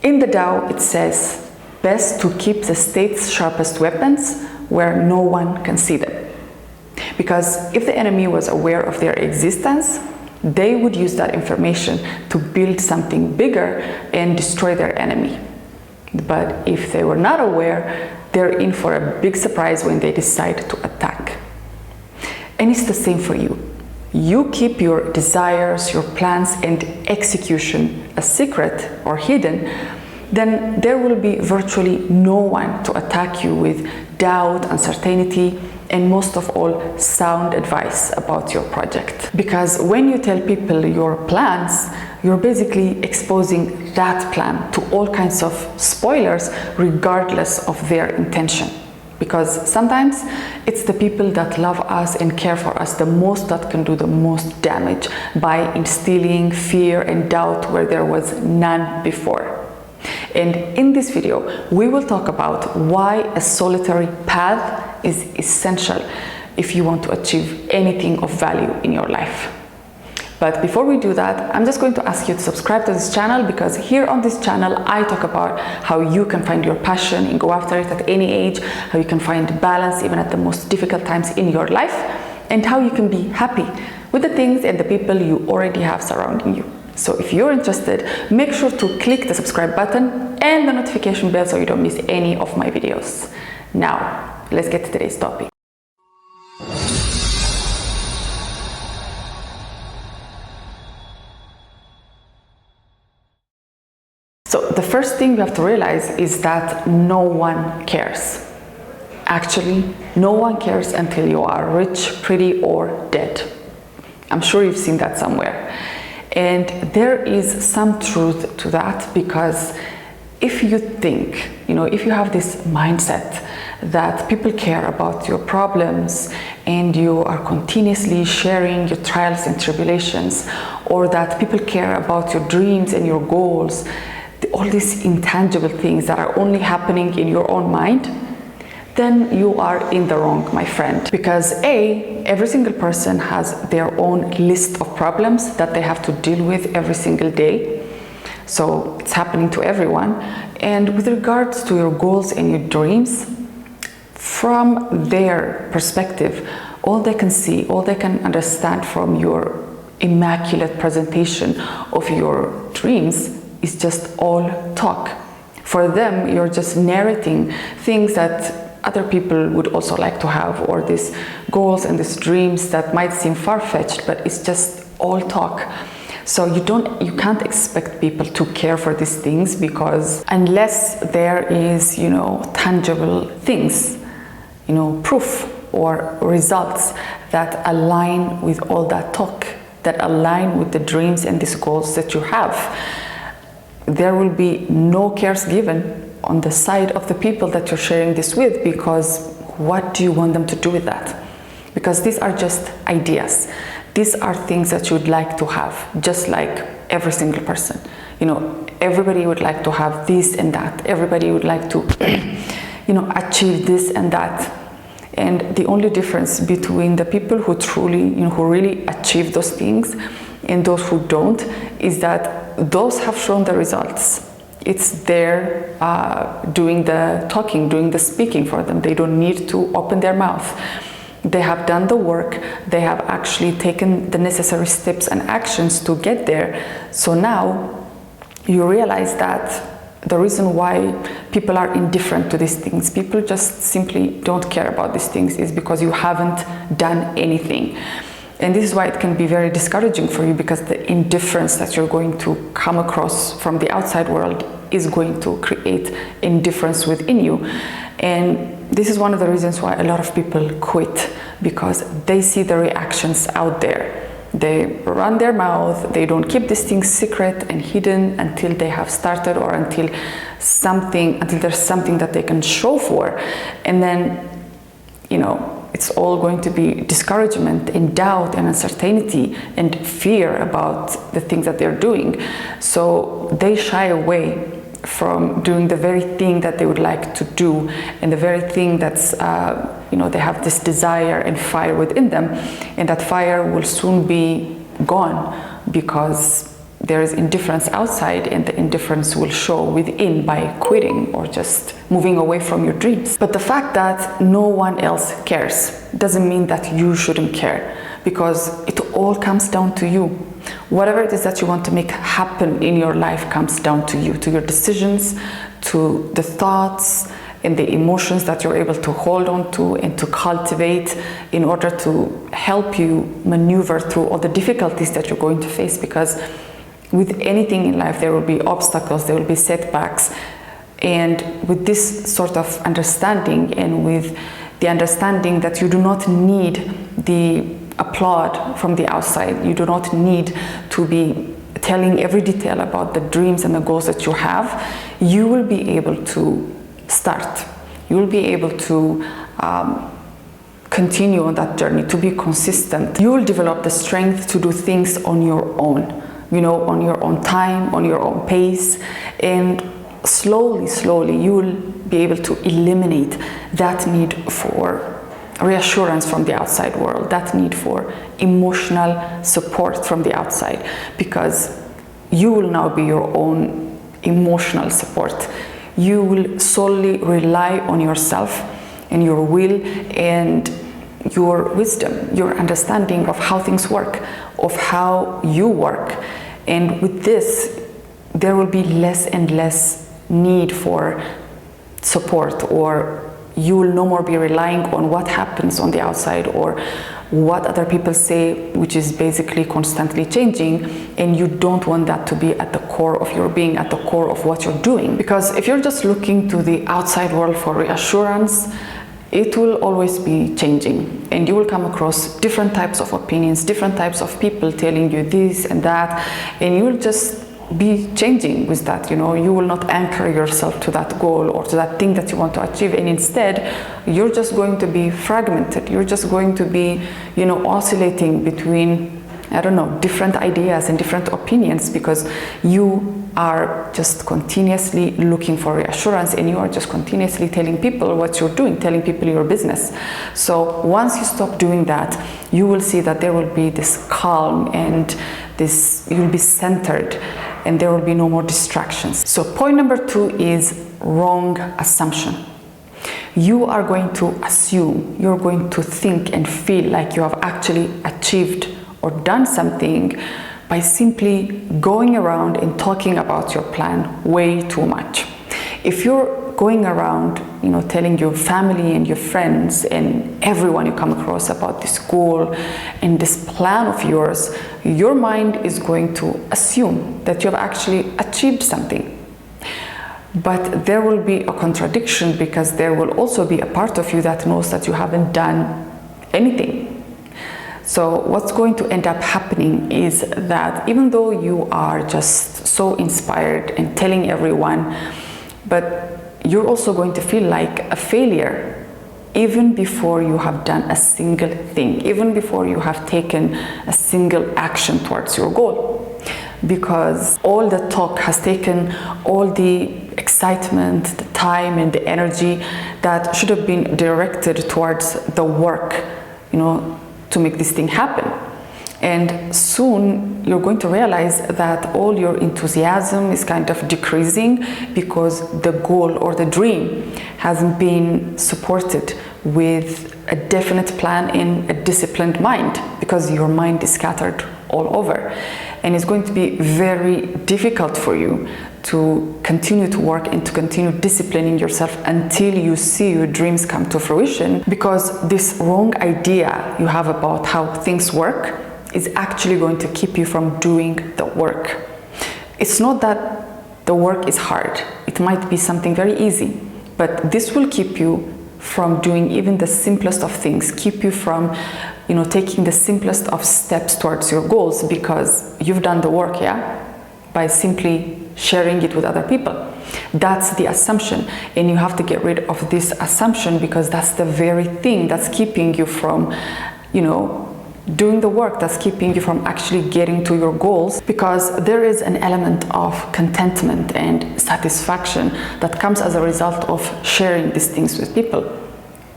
In the Tao, it says, best to keep the state's sharpest weapons where no one can see them. Because if the enemy was aware of their existence, they would use that information to build something bigger and destroy their enemy. But if they were not aware, they're in for a big surprise when they decide to attack. And it's the same for you. You keep your desires, your plans, and execution a secret or hidden, then there will be virtually no one to attack you with doubt, uncertainty, and most of all, sound advice about your project. Because when you tell people your plans, you're basically exposing that plan to all kinds of spoilers regardless of their intention. Because sometimes it's the people that love us and care for us the most that can do the most damage by instilling fear and doubt where there was none before. And in this video, we will talk about why a solitary path is essential if you want to achieve anything of value in your life. But before we do that, I'm just going to ask you to subscribe to this channel, because here on this channel, I talk about how you can find your passion and go after it at any age, how you can find balance even at the most difficult times in your life, and how you can be happy with the things and the people you already have surrounding you. So if you're interested, make sure to click the subscribe button and the notification bell so you don't miss any of my videos. Now, let's get to today's topic. So the first thing you have to realize is that no one cares. Actually, no one cares until you are rich, pretty, or dead. I'm sure you've seen that somewhere. And there is some truth to that, because if you think, if you have this mindset that people care about your problems and you are continuously sharing your trials and tribulations, or that people care about your dreams and your goals, all these intangible things that are only happening in your own mind, then you are in the wrong, my friend. Because every single person has their own list of problems that they have to deal with every single day. So it's happening to everyone. And with regards to your goals and your dreams, from their perspective, all they can see, all they can understand from your immaculate presentation of your dreams is just all talk. For them, you're just narrating things that other people would also like to have, or these goals and these dreams that might seem far-fetched, but it's just all talk. So you can't expect people to care for these things, because unless there is, tangible things, proof or results that align with all that talk, that align with the dreams and these goals that you have, there will be no cares given on the side of the people that you're sharing this with, because what do you want them to do with that? Because these are just ideas. These are things that you'd like to have, just like every single person. Everybody would like to have this and that. Everybody would like to, achieve this and that. And the only difference between the people who truly, who really achieve those things and those who don't, is that those have shown the results. It's there doing the talking, doing the speaking for them. They don't need to open their mouth. They have done the work. They have actually taken the necessary steps and actions to get there. So now you realize that the reason why people are indifferent to these things, people just simply don't care about these things, is because you haven't done anything. And this is why it can be very discouraging for you, because the indifference that you're going to come across from the outside world is going to create indifference within you. And this is one of the reasons why a lot of people quit, because they see the reactions out there. They run their mouth, they don't keep these things secret and hidden until they have started, or until there's something that they can show for. And then, it's all going to be discouragement and doubt and uncertainty and fear about the things that they're doing. So they shy away from doing the very thing that they would like to do, and the very thing that's, they have this desire and fire within them, and that fire will soon be gone, because there is indifference outside, and the indifference will show within by quitting or just moving away from your dreams. But the fact that no one else cares doesn't mean that you shouldn't care, because it all comes down to you. Whatever it is that you want to make happen in your life comes down to you, to your decisions, to the thoughts and the emotions that you're able to hold on to and to cultivate in order to help you maneuver through all the difficulties that you're going to face. Because with anything in life, there will be obstacles, there will be setbacks. And with this sort of understanding, and with the understanding that you do not need the applaud from the outside, you do not need to be telling every detail about the dreams and the goals that you have, you will be able to start. You will be able to continue on that journey, to be consistent. You will develop the strength to do things on your own, on your own time, on your own pace, and slowly you will be able to eliminate that need for reassurance from the outside world, that need for emotional support from the outside, because you will now be your own emotional support. You will solely rely on yourself and your will and your wisdom, your understanding of how things work, of how you work. And with this, there will be less and less need for support, or you will no more be relying on what happens on the outside or what other people say, which is basically constantly changing, and you don't want that to be at the core of your being, at the core of what you're doing. Because if you're just looking to the outside world for reassurance, it will always be changing, and you will come across different types of opinions, different types of people telling you this and that, and you will just be changing with that. You will not anchor yourself to that goal or to that thing that you want to achieve, and instead you're just going to be fragmented. You're just going to be oscillating between, different ideas and different opinions, because you are just continuously looking for reassurance, and you are just continuously telling people what you're doing, telling people your business. So once you stop doing that, you will see that there will be this calm, and you'll be centered, and there will be no more distractions. So point number 2 is wrong assumption. You are going to assume, you're going to think and feel like you have actually achieved or done something by simply going around and talking about your plan way too much. If you're going around, telling your family and your friends and everyone you come across about this goal and this plan of yours, your mind is going to assume that you have actually achieved something. But there will be a contradiction, because there will also be a part of you that knows that you haven't done anything. So what's going to end up happening is that even though you are just so inspired and telling everyone, but you're also going to feel like a failure even before you have done a single thing, even before you have taken a single action towards your goal. Because all the talk has taken all the excitement, the time, and the energy that should have been directed towards the work, to make this thing happen. And soon you're going to realize that all your enthusiasm is kind of decreasing, because the goal or the dream hasn't been supported with a definite plan in a disciplined mind, because your mind is scattered all over. And it's going to be very difficult for you to continue to work and to continue disciplining yourself until you see your dreams come to fruition, because this wrong idea you have about how things work is actually going to keep you from doing the work. It's not that the work is hard. It might be something very easy, but this will keep you from doing even the simplest of things, keep you from taking the simplest of steps towards your goals, because you've done the work, by simply sharing it with other people. That's the assumption, and you have to get rid of this assumption, because that's the very thing that's keeping you from doing the work, that's keeping you from actually getting to your goals. Because there is an element of contentment and satisfaction that comes as a result of sharing these things with people.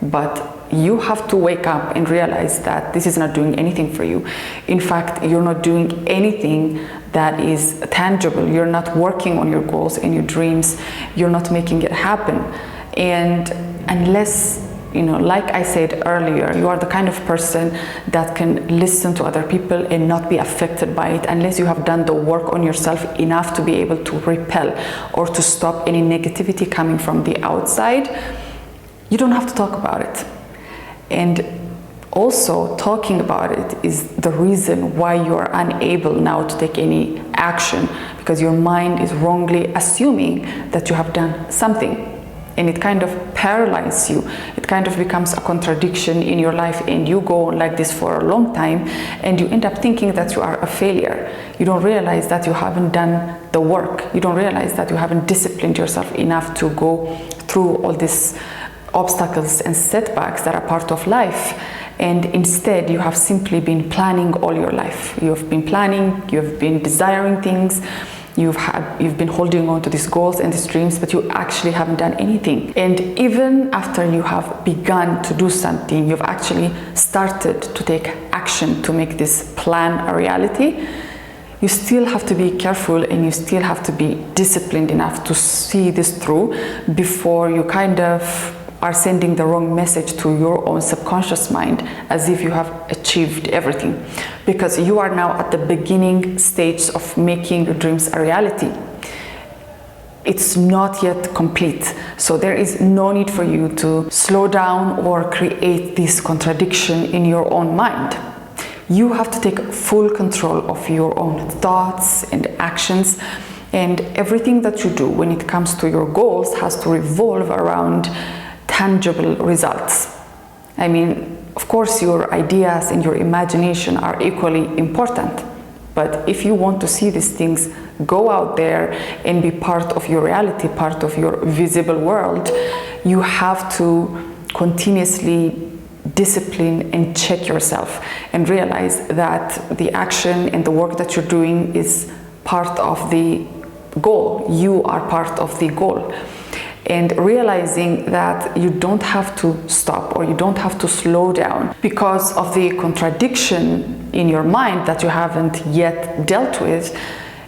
But you have to wake up and realize that this is not doing anything for you. In fact, you're not doing anything that is tangible. You're not working on your goals and your dreams. You're not making it happen. And unless, like I said earlier, you are the kind of person that can listen to other people and not be affected by it, unless you have done the work on yourself enough to be able to repel or to stop any negativity coming from the outside, you don't have to talk about it. And also, talking about it is the reason why you are unable now to take any action, because your mind is wrongly assuming that you have done something, and it kind of paralyzes you. It kind of becomes a contradiction in your life, and you go on like this for a long time, and you end up thinking that you are a failure. You don't realize that you haven't done the work. You don't realize that you haven't disciplined yourself enough to go through all these obstacles and setbacks that are part of life. And instead, you have simply been planning all your life. You've been planning, you've been desiring things, you've been holding on to these goals and these dreams, but you actually haven't done anything. And even after you have begun to do something, you've actually started to take action to make this plan a reality, you still have to be careful, and you still have to be disciplined enough to see this through before you kind of are sending the wrong message to your own subconscious mind as if you have achieved everything, because you are now at the beginning stage of making your dreams a reality. It's not yet complete, so there is no need for you to slow down or create this contradiction in your own mind. You have to take full control of your own thoughts and actions, and everything that you do when it comes to your goals has to revolve around tangible results. I mean, of course, your ideas and your imagination are equally important, but if you want to see these things go out there and be part of your reality, part of your visible world, you have to continuously discipline and check yourself and realize that the action and the work that you're doing is part of the goal. You are part of the goal. And realizing that you don't have to stop or you don't have to slow down because of the contradiction in your mind that you haven't yet dealt with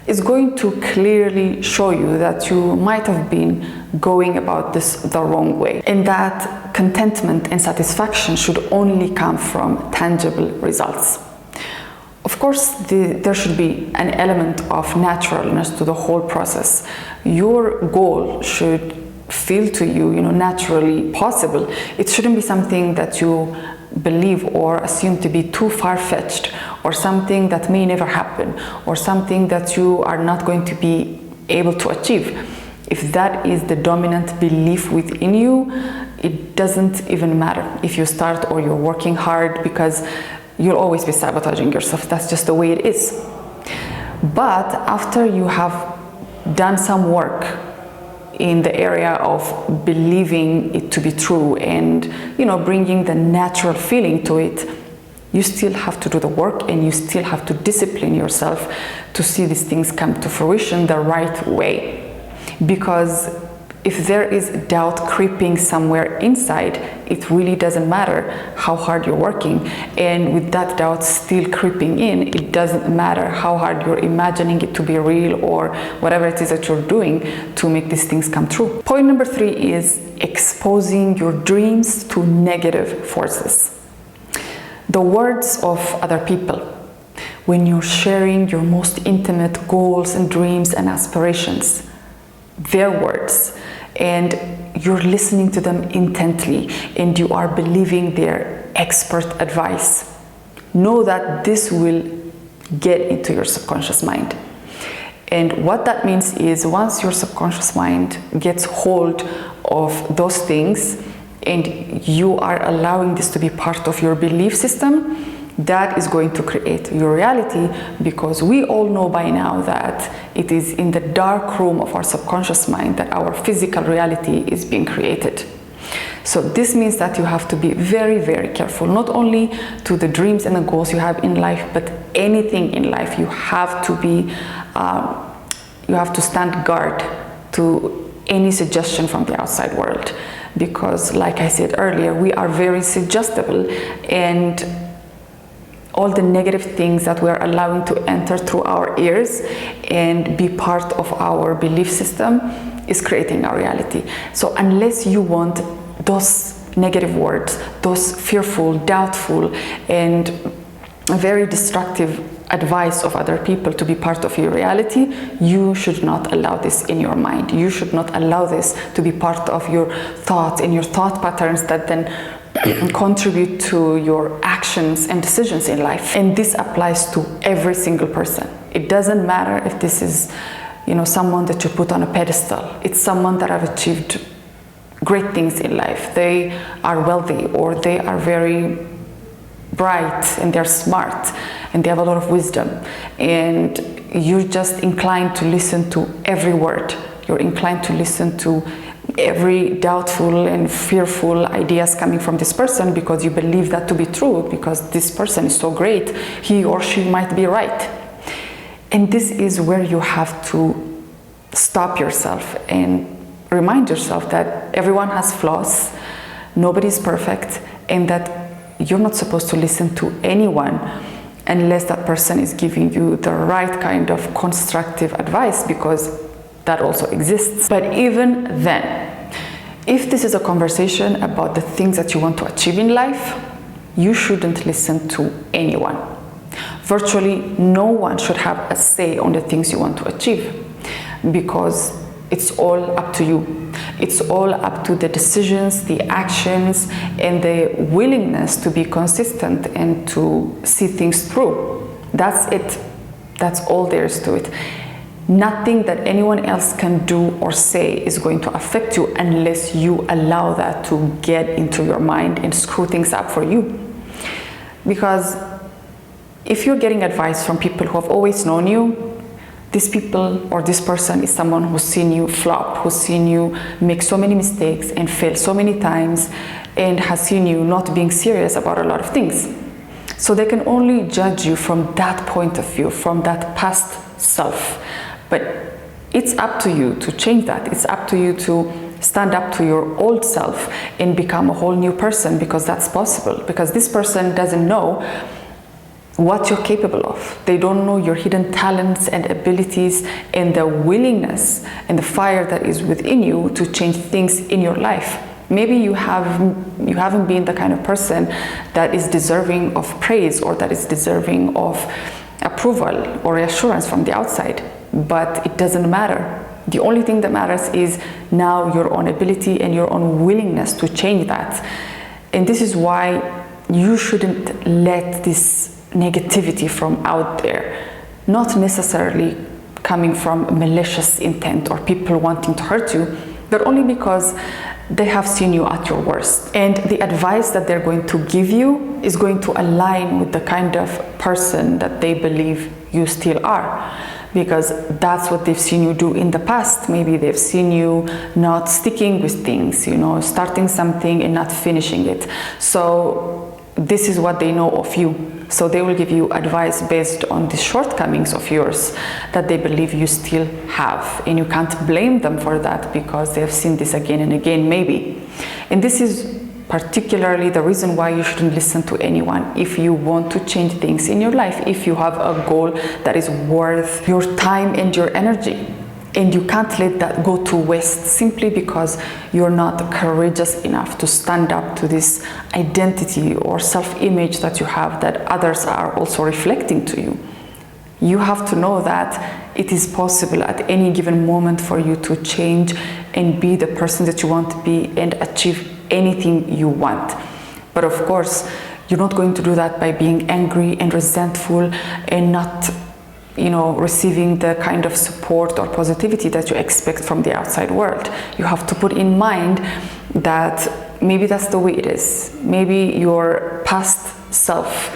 is going to clearly show you that you might have been going about this the wrong way, and that contentment and satisfaction should only come from tangible results. Of course, there should be an element of naturalness to the whole process. Your goal should feel to you, naturally possible. It shouldn't be something that you believe or assume to be too far-fetched, or something that may never happen, or something that you are not going to be able to achieve. If that is the dominant belief within you, it doesn't even matter if you start or you're working hard, because you'll always be sabotaging yourself. That's just the way it is. But after you have done some work in the area of believing it to be true and bringing the natural feeling to it, you still have to do the work, and you still have to discipline yourself to see these things come to fruition the right way. Because if there is doubt creeping somewhere inside, it really doesn't matter how hard you're working. And with that doubt still creeping in, it doesn't matter how hard you're imagining it to be real or whatever it is that you're doing to make these things come true. Point number 3 is exposing your dreams to negative forces. The words of other people. When you're sharing your most intimate goals and dreams and aspirations, their words, and you're listening to them intently, and you are believing their expert advice, know that this will get into your subconscious mind. And what that means is, once your subconscious mind gets hold of those things and you are allowing this to be part of your belief system, that is going to create your reality, because we all know by now that it is in the dark room of our subconscious mind that our physical reality is being created. So this means that you have to be very, very careful, not only to the dreams and the goals you have in life, but anything in life. You have to be, you have to stand guard to any suggestion from the outside world, because like I said earlier, we are very suggestible, and all the negative things that we are allowing to enter through our ears and be part of our belief system is creating our reality. So unless you want those negative words, those fearful, doubtful, and very destructive advice of other people to be part of your reality, you should not allow this in your mind. You should not allow this to be part of your thoughts and your thought patterns that then contribute to your actions and decisions in life. And this applies to every single person. It doesn't matter if this is, someone that you put on a pedestal. It's someone that have achieved great things in life. They are wealthy, or they are very bright, and they're smart, and they have a lot of wisdom, and you're just inclined to listen to every word. You're inclined to listen to every doubtful and fearful ideas coming from this person because you believe that to be true, because this person is so great, he or she might be right. And this is where you have to stop yourself and remind yourself that everyone has flaws, nobody's perfect, and that you're not supposed to listen to anyone unless that person is giving you the right kind of constructive advice, because that also exists. But even then, if this is a conversation about the things that you want to achieve in life, you shouldn't listen to anyone. Virtually no one should have a say on the things you want to achieve, because it's all up to you. It's all up to the decisions, the actions, and the willingness to be consistent and to see things through. That's it. That's all there is to it. Nothing that anyone else can do or say is going to affect you unless you allow that to get into your mind and screw things up for you. Because if you're getting advice from people who have always known you, these people or this person is someone who's seen you flop, who's seen you make so many mistakes and fail so many times, and has seen you not being serious about a lot of things. So they can only judge you from that point of view, from that past self. But it's up to you to change that. It's up to you to stand up to your old self and become a whole new person, because that's possible. Because this person doesn't know what you're capable of. They don't know your hidden talents and abilities and the willingness and the fire that is within you to change things in your life. Maybe you haven't been the kind of person that is deserving of praise or that is deserving of approval or reassurance from the outside, but it doesn't matter. The only thing that matters is now your own ability and your own willingness to change that. And this is why you shouldn't let this negativity from out there, not necessarily coming from malicious intent or people wanting to hurt you, but only because they have seen you at your worst. And the advice that they're going to give you is going to align with the kind of person that they believe you still are, because that's what they've seen you do in the past. Maybe they've seen you not sticking with things, starting something and not finishing it. So this is what they know of you. So they will give you advice based on the shortcomings of yours that they believe you still have. And you can't blame them for that, because they have seen this again and again, maybe. And this is particularly the reason why you shouldn't listen to anyone if you want to change things in your life, if you have a goal that is worth your time and your energy. And you can't let that go to waste simply because you're not courageous enough to stand up to this identity or self-image that you have that others are also reflecting to you. You have to know that it is possible at any given moment for you to change and be the person that you want to be and achieve anything you want. But of course, you're not going to do that by being angry and resentful and not receiving the kind of support or positivity that you expect from the outside world. You have to put in mind that maybe that's the way it is. Maybe your past self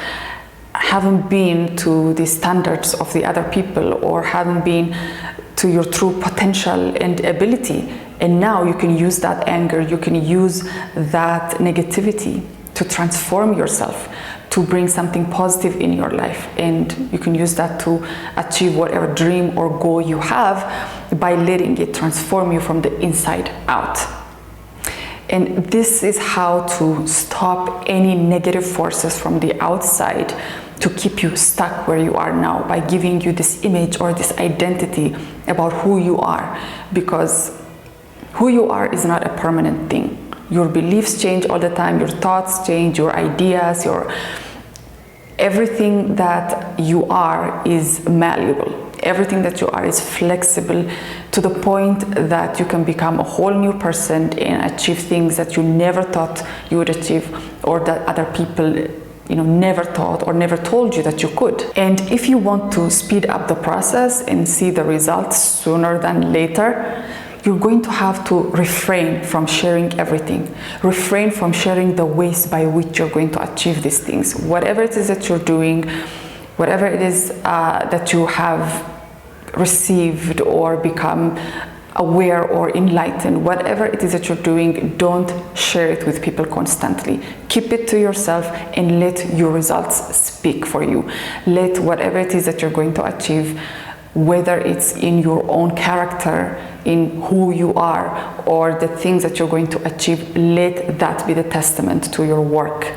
haven't been to the standards of the other people, or haven't been to your true potential and ability. And now you can use that anger, you can use that negativity to transform yourself, to bring something positive in your life, and you can use that to achieve whatever dream or goal you have by letting it transform you from the inside out. And this is how to stop any negative forces from the outside to keep you stuck where you are now, by giving you this image or this identity about who you are, because who you are is not a permanent thing. Your beliefs change all the time, your thoughts change, your ideas, everything that you are is malleable. Everything that you are is flexible to the point that you can become a whole new person and achieve things that you never thought you would achieve, or that other people never thought or never told you that you could. And if you want to speed up the process and see the results sooner than later, you're going to have to refrain from sharing everything. Refrain from sharing the ways by which you're going to achieve these things. Whatever it is that you're doing, whatever it is that you have received or become aware or enlightened, whatever it is that you're doing, don't share it with people constantly. Keep it to yourself and let your results speak for you. Let whatever it is that you're going to achieve, whether it's in your own character, in who you are, or the things that you're going to achieve, let that be the testament to your work